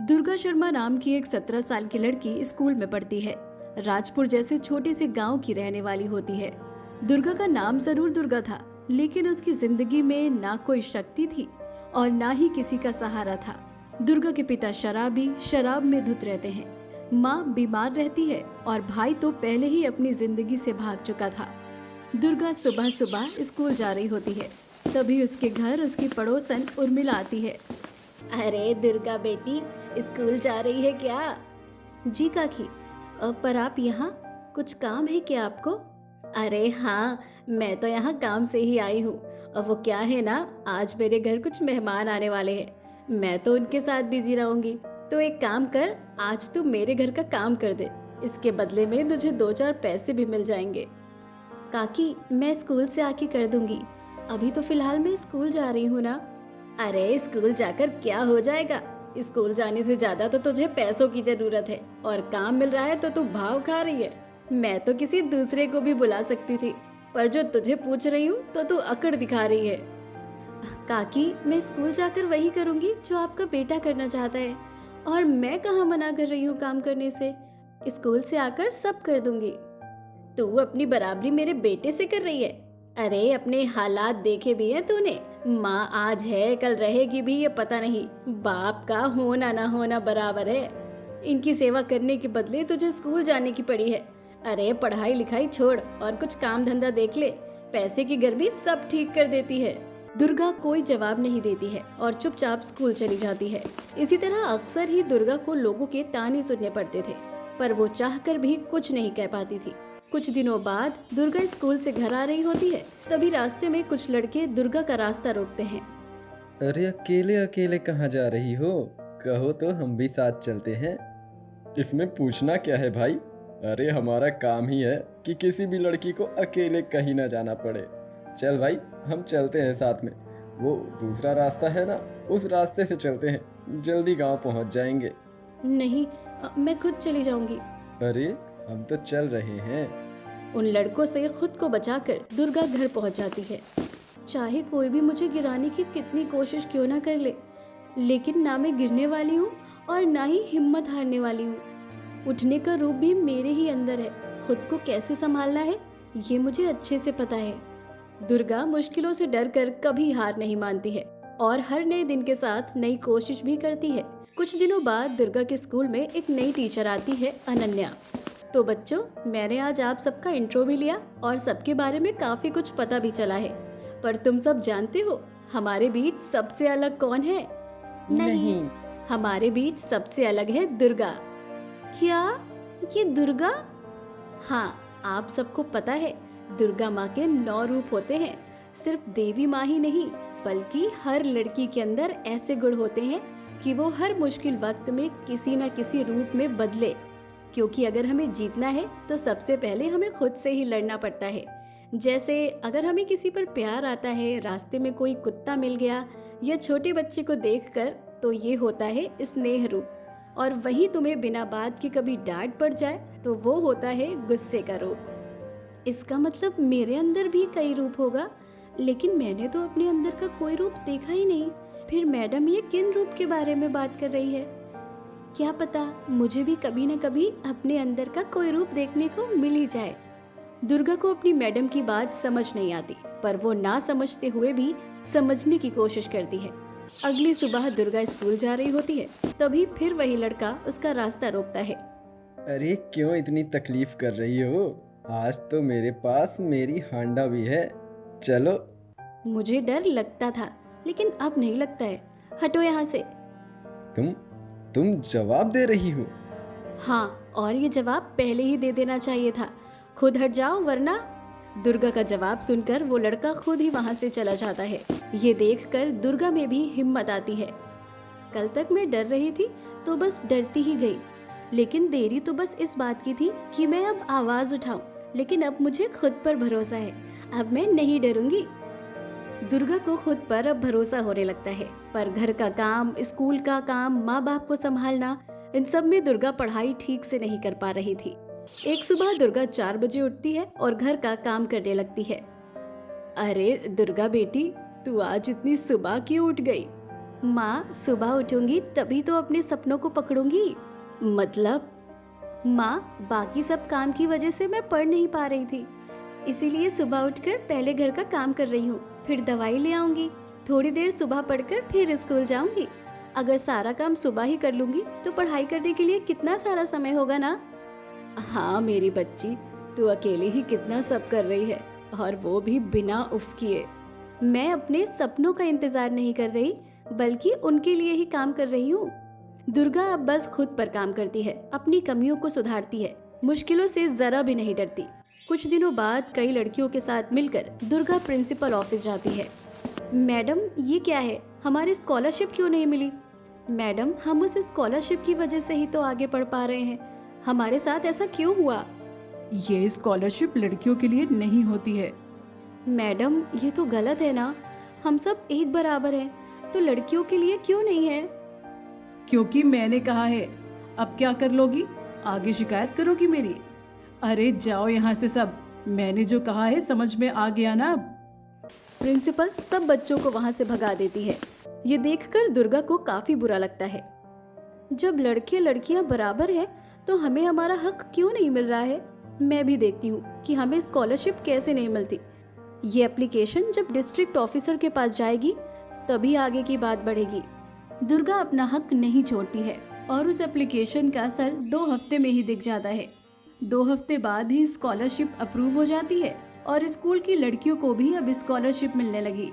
दुर्गा शर्मा नाम की एक 17 साल की लड़की स्कूल में पढ़ती है। राजपुर जैसे छोटे से गांव की रहने वाली होती है। दुर्गा का नाम जरूर दुर्गा था, लेकिन उसकी जिंदगी में ना कोई शक्ति थी और ना ही किसी का सहारा था। दुर्गा के पिता शराबी शराब में धुत रहते हैं। माँ बीमार रहती है और भाई तो पहले ही अपनी जिंदगी से भाग चुका था। दुर्गा सुबह सुबह स्कूल जा रही होती है, तभी उसके घर उसकी पड़ोसन उर्मिला आती है। अरे दुर्गा बेटी, स्कूल जा रही है क्या? जी काकी, पर आप यहाँ कुछ काम है क्या आपको? अरे हाँ, मैं तो यहाँ काम से ही आई हूँ। और वो क्या है ना, आज मेरे घर कुछ मेहमान आने वाले हैं। मैं तो उनके साथ बिजी रहूंगी। तो एक काम कर, आज तू मेरे घर का काम कर दे। इसके बदले में तुझे 2-4 पैसे भी मिल जाएंगे। काकी, मैं स्कूल से आके कर दूंगी। अभी तो फिलहाल मैं स्कूल जा रही हूँ ना। अरे स्कूल जाकर क्या हो जाएगा? स्कूल जाने से ज्यादा तो तुझे पैसों की जरूरत है, और काम मिल रहा है तो तू भाव खा रही है। मैं तो किसी दूसरे को भी बुला सकती थी, पर जो तुझे पूछ रही हूँ तो तू अकड़ दिखा रही है। काकी, मैं स्कूल जाकर वही करूंगी जो आपका बेटा करना चाहता है, और मैं कहाँ मना कर रही हूँ काम करने से। स्कूल से आकर सब कर दूंगी। तू अपनी बराबरी मेरे बेटे से कर रही है? अरे अपने हालात देखे भी हैं तूने? माँ आज है कल रहेगी भी, ये पता नहीं। बाप का होना ना होना बराबर है। इनकी सेवा करने के बदले तुझे स्कूल जाने की पड़ी है। अरे पढ़ाई लिखाई छोड़ और कुछ काम धंधा देख ले। पैसे की गर्मी सब ठीक कर देती है। दुर्गा कोई जवाब नहीं देती है और चुपचाप स्कूल चली जाती है। इसी तरह अक्सर ही दुर्गा को लोगों के ताने सुनने पड़ते थे, पर वो चाहकर भी कुछ नहीं कह पाती थी। कुछ दिनों बाद दुर्गा स्कूल से घर आ रही होती है, तभी रास्ते में कुछ लड़के दुर्गा का रास्ता रोकते हैं। अरे अकेले अकेले कहाँ जा रही हो? कहो तो हम भी साथ चलते हैं। इसमें पूछना क्या है भाई? अरे हमारा काम ही है कि किसी भी लड़की को अकेले कहीं ना जाना पड़े। चल भाई, हम चलते हैं साथ में। वो दूसरा रास्ता है ना, उस रास्ते से चलते हैं, जल्दी गांव पहुंच जाएंगे। नहीं, मैं खुद चली जाऊंगी। अरे हम तो चल रहे हैं। उन लड़कों से खुद को बचाकर दुर्गा घर पहुंच जाती है। चाहे कोई भी मुझे गिराने की कितनी कोशिश क्यों ना कर ले, लेकिन ना मैं गिरने वाली हूँ और ना ही हिम्मत हारने वाली हूँ। उठने का रूप भी मेरे ही अंदर है। खुद को कैसे संभालना है ये मुझे अच्छे से पता है। दुर्गा मुश्किलों से डर कर कभी हार नहीं मानती है और हर नए दिन के साथ नई कोशिश भी करती है। कुछ दिनों बाद दुर्गा के स्कूल में एक नई टीचर आती है, अनन्या। तो बच्चों, मैंने आज आप सबका इंट्रो भी लिया और सबके बारे में काफी कुछ पता भी चला है। पर तुम सब जानते हो हमारे बीच सबसे अलग कौन है? नहीं। हमारे बीच सबसे अलग है दुर्गा। क्या ये दुर्गा? हाँ, आप सबको पता है दुर्गा माँ के 9 रूप होते हैं। सिर्फ देवी माँ ही नहीं, बल्कि हर लड़की के अंदर ऐसे गुण होते हैं कि वो हर मुश्किल वक्त में किसी न किसी रूप में बदले। क्योंकि अगर हमें जीतना है तो सबसे पहले हमें खुद से ही लड़ना पड़ता है। जैसे अगर हमें किसी पर प्यार आता है, रास्ते में कोई कुत्ता मिल गया या छोटे बच्चे को देखकर, तो ये होता है स्नेह रूप। और वहीं तुम्हें बिना बात के कभी डांट पड़ जाए तो वो होता है गुस्से का रूप। इसका मतलब मेरे अंदर भी कई रूप होगा, लेकिन मैंने तो अपने अंदर का कोई रूप देखा ही नहीं। फिर मैडम ये किन रूप के बारे में बात कर रही है? क्या पता मुझे भी कभी न कभी अपने अंदर का कोई रूप देखने को मिल ही जाए। दुर्गा को अपनी मैडम की बात समझ नहीं आती, पर वो ना समझते हुए भी समझने की कोशिश करती है। अगली सुबह दुर्गा स्कूल जा रही होती है, तभी फिर वही लड़का उसका रास्ता रोकता है। अरे क्यों इतनी तकलीफ कर रही हो? आज तो मेरे पास मेरी हांडा भी है, चलो। मुझे डर लगता था, लेकिन अब नहीं लगता है। हटो यहाँ से। तुम जवाब दे रही हो? हाँ, और ये जवाब पहले ही दे देना चाहिए था। खुद हट जाओ वरना। दुर्गा का जवाब सुनकर वो लड़का खुद ही वहाँ से चला जाता है। ये देखकर दुर्गा में भी हिम्मत आती है। कल तक मैं डर रही थी तो बस डरती ही गई, लेकिन देरी तो बस इस बात की थी कि मैं अब आवाज उठाऊं। लेकिन अब मुझे खुद पर भरोसा है, अब मैं नहीं डरूंगी। दुर्गा को खुद पर अब भरोसा होने लगता है, पर घर का काम, स्कूल का काम, माँ बाप को संभालना, इन सब में दुर्गा पढ़ाई ठीक से नहीं कर पा रही थी। एक सुबह दुर्गा 4 बजे उठती है और घर का काम करने लगती है। अरे दुर्गा बेटी, तू आज इतनी सुबह क्यों उठ गई? माँ सुबह उठूंगी तभी तो अपने सपनों को पकड़ूंगी। मतलब? माँ, बाकी सब काम की वजह से मैं पढ़ नहीं पा रही थी, इसीलिए सुबह उठकर पहले घर का काम कर रही हूँ, फिर दवाई ले आऊंगी, थोड़ी देर सुबह पढ़कर फिर स्कूल जाऊंगी। अगर सारा काम सुबह ही कर लूंगी तो पढ़ाई करने के लिए कितना सारा समय होगा ना। हाँ मेरी बच्ची, तू अकेली ही कितना सब कर रही है, और वो भी बिना उफ किए। मैं अपने सपनों का इंतजार नहीं कर रही, बल्कि उनके लिए ही काम कर रही हूँ। दुर्गा अब बस खुद पर काम करती है, अपनी कमियों को सुधारती है, मुश्किलों से जरा भी नहीं डरती। कुछ दिनों बाद कई लड़कियों के साथ मिलकर दुर्गा प्रिंसिपल ऑफिस जाती है। मैडम, ये क्या है, हमारी स्कॉलरशिप क्यों नहीं मिली? मैडम, हम उस स्कॉलरशिप की वजह से ही तो आगे पढ़ पा रहे हैं, हमारे साथ ऐसा क्यों हुआ? ये स्कॉलरशिप लड़कियों के लिए नहीं होती है। मैडम, ये तो गलत है ना, हम सब एक बराबर हैं, तो लड़कियों के लिए क्यों नहीं है? क्योंकि मैंने कहा है। अब क्या कर लोगी? आगे शिकायत करोगी मेरी? अरे जाओ यहाँ से सब, मैंने जो कहा है समझ में आ गया ना अब? प्रिंसिपल सब बच्चों को वहां से भगा देती है। ये देखकर दुर्गा को काफी बुरा लगता है। जब लड़के लड़कियां बराबर हैं, तो हमें हमारा हक क्यों नहीं मिल रहा है? मैं भी देखती हूँ कि हमें स्कॉलरशिप कैसे नहीं मिलती। ये एप्लीकेशन जब डिस्ट्रिक्ट ऑफिसर के पास जाएगी तभी आगे की बात बढ़ेगी। दुर्गा अपना हक नहीं छोड़ती है और उस एप्लीकेशन का असर 2 हफ्ते में ही दिख जाता है। 2 हफ्ते बाद ही स्कॉलरशिप अप्रूव हो जाती है और स्कूल की लड़कियों को भी अब स्कॉलरशिप मिलने लगी।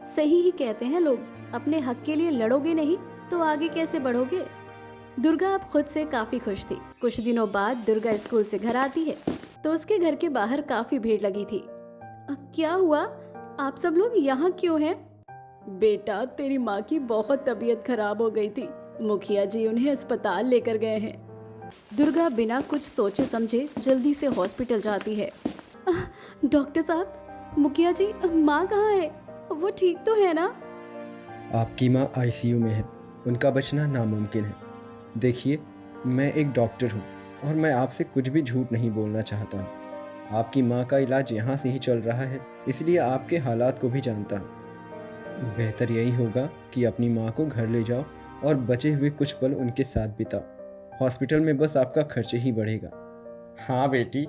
सही ही कहते हैं लोग, अपने हक के लिए लड़ोगे नहीं तो आगे कैसे बढ़ोगे? दुर्गा अब खुद से काफी खुश थी। कुछ दिनों बाद दुर्गा स्कूल से घर आती है तो उसके घर के बाहर काफी भीड़ लगी थी। क्या हुआ? आप सब लोग यहाँ क्यों हैं? बेटा, तेरी माँ की बहुत तबीयत खराब हो गई थी, मुखिया जी उन्हें अस्पताल लेकर गए हैं। दुर्गा बिना कुछ सोचे समझे जल्दी से हॉस्पिटल जाती है। डॉक्टर साहब, मुखिया जी, माँ कहाँ है? वो ठीक तो है ना? आपकी माँ आईसीयू में है, उनका बचना नामुमकिन है। देखिए, मैं एक डॉक्टर हूँ और मैं आपसे कुछ भी झूठ नहीं बोलना चाहता हूँ। आपकी माँ का इलाज यहाँ से ही चल रहा है, इसलिए आपके हालात को भी जानता हूँ। बेहतर यही होगा कि अपनी माँ को घर ले जाओ और बचे हुए कुछ पल उनके साथ बिताओ। हॉस्पिटल में बस आपका खर्च ही बढ़ेगा। हाँ बेटी,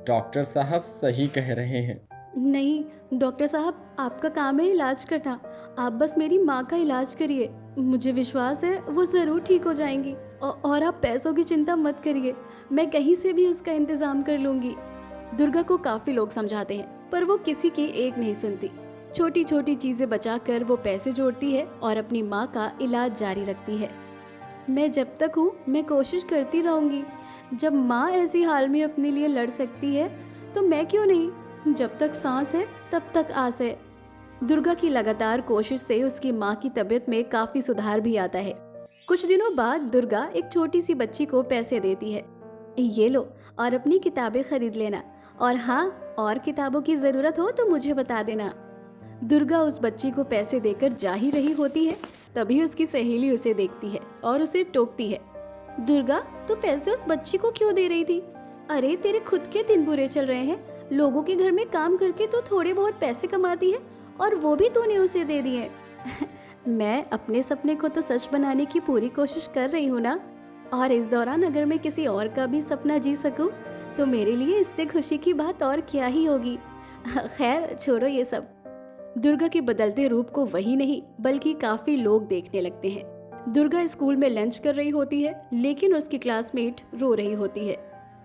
डॉक्टर साहब सही कह रहे हैं। नहीं डॉक्टर साहब, आपका काम है इलाज करना, आप बस मेरी माँ का इलाज करिए, मुझे विश्वास है वो ज़रूर ठीक हो जाएंगी। और आप पैसों की चिंता मत करिए, मैं कहीं से भी उसका इंतज़ाम कर लूँगी। दुर्गा को काफ़ी लोग समझाते हैं पर वो किसी की एक नहीं सुनती। छोटी छोटी चीज़ें बचाकर वो पैसे जोड़ती है और अपनी माँ का इलाज जारी रखती है। मैं जब तक हूँ मैं कोशिश करती रहूँगी। जब माँ ऐसी हाल में अपने लिए लड़ सकती है तो मैं क्यों नहीं? जब तक सांस है तब तक आस है। दुर्गा की लगातार कोशिश से उसकी माँ की तबीयत में काफी सुधार भी आता है। कुछ दिनों बाद दुर्गा एक छोटी सी बच्ची को पैसे देती है। ये लो और अपनी किताबें खरीद लेना, और हाँ, और किताबों की जरूरत हो तो मुझे बता देना। दुर्गा उस बच्ची को पैसे देकर जा ही रही होती है, तभी उसकी सहेली उसे देखती है और उसे टोकती है। दुर्गा, तू पैसे उस बच्ची को क्यों दे रही थी? अरे तेरे खुद के दिन बुरे चल रहे हैं, लोगों के घर में काम करके तू थोड़े बहुत पैसे कमाती है और वो भी तूने उसे दे दिए। मैं अपने सपने को तो सच बनाने की पूरी कोशिश कर रही हूँ ना, और इस दौरान अगर मैं किसी और का भी सपना जी सकूं तो मेरे लिए इससे खुशी की बात और क्या ही होगी। खैर छोड़ो ये सब। दुर्गा के बदलते रूप को वही नहीं बल्कि काफी लोग देखने लगते हैं। दुर्गा स्कूल में लंच कर रही होती है लेकिन उसकी क्लासमेट रो रही होती है।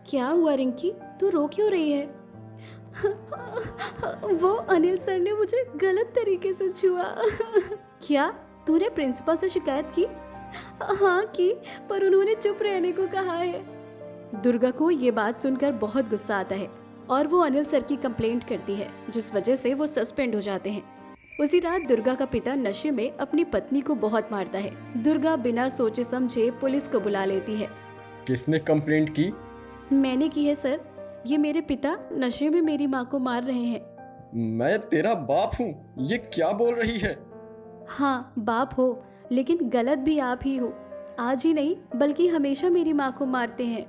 क्या हुआ रिंकी, तू रो क्यों रही है? वो अनिल सर ने मुझे गलत तरीके से छुआ। क्या तूने प्रिंसिपल से शिकायत की? हाँ की, पर उन्होंने चुप रहने को कहा है। दुर्गा को ये बात सुनकर बहुत गुस्सा आता है और वो अनिल सर की कंप्लेंट करती है, जिस वजह से वो सस्पेंड हो जाते हैं। उसी रात दुर्गा का पिता नशे में अपनी पत्नी को बहुत मारता है। दुर्गा बिना सोचे समझे पुलिस को बुला लेती है। किसने कंप्लेंट की? मैंने की है सर, ये मेरे पिता नशे में मेरी माँ को मार रहे हैं। मैं तेरा बाप हूँ, ये क्या बोल रही है? हाँ बाप हो, लेकिन गलत भी आप ही हो। आज ही नहीं बल्कि हमेशा मेरी माँ को मारते हैं।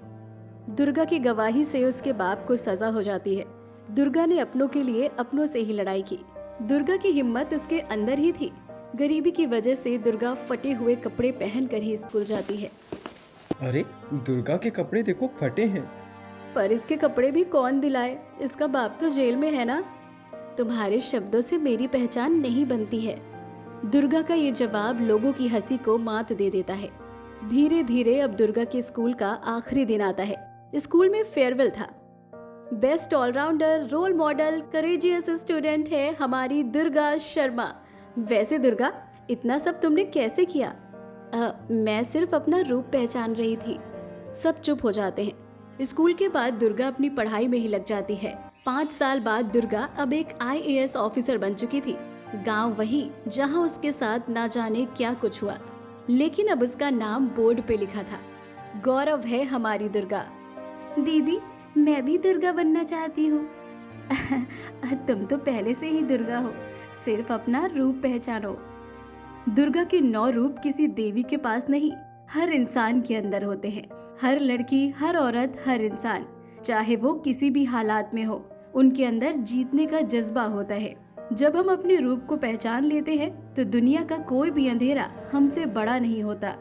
दुर्गा की गवाही से उसके बाप को सजा हो जाती है। दुर्गा ने अपनों के लिए अपनों से ही लड़ाई की। दुर्गा की हिम्मत उसके अंदर ही थी। गरीबी की वजह से दुर्गा फटे हुए कपड़े पहनकर ही स्कूल जाती है। अरे दुर्गा के कपड़े देखो फटे हैं। पर इसके कपड़े भी कौन दिलाए, इसका बाप तो जेल में है ना। तुम्हारे शब्दों से मेरी पहचान नहीं बनती है। दुर्गा का ये जवाब लोगों की हंसी को मात दे देता है। धीरे धीरे अब दुर्गा के स्कूल का आखिरी दिन आता है। स्कूल में फेयरवेल था। Best all-rounder, role model, courageous student है हमारी दुर्गा शर्मा। वैसे दुर्गा, इतना सब तुमने कैसे किया? मैं सिर्फ अपना रूप पहचान रही थी। सब चुप हो जाते हैं। स्कूल के बाद दुर्गा अपनी पढ़ाई में ही लग जाती है। 5 साल बाद दुर्गा अब एक IAS ऑफिसर बन चुकी थी। गांव वही जहां उसके साथ ना जाने क्या कुछ हुआ, लेकिन अब उसका नाम बोर्ड पे लिखा था। गौरव है हमारी दुर्गा। दीदी, मैं भी दुर्गा बनना चाहती हूँ। तुम तो पहले से ही दुर्गा हो, सिर्फ अपना रूप पहचानो। दुर्गा के 9 रूप किसी देवी के पास नहीं, हर इंसान के अंदर होते हैं। हर लड़की, हर औरत, हर इंसान, चाहे वो किसी भी हालात में हो, उनके अंदर जीतने का जज्बा होता है। जब हम अपने रूप को पहचान लेते हैं तो दुनिया का कोई भी अंधेरा हमसे बड़ा नहीं होता।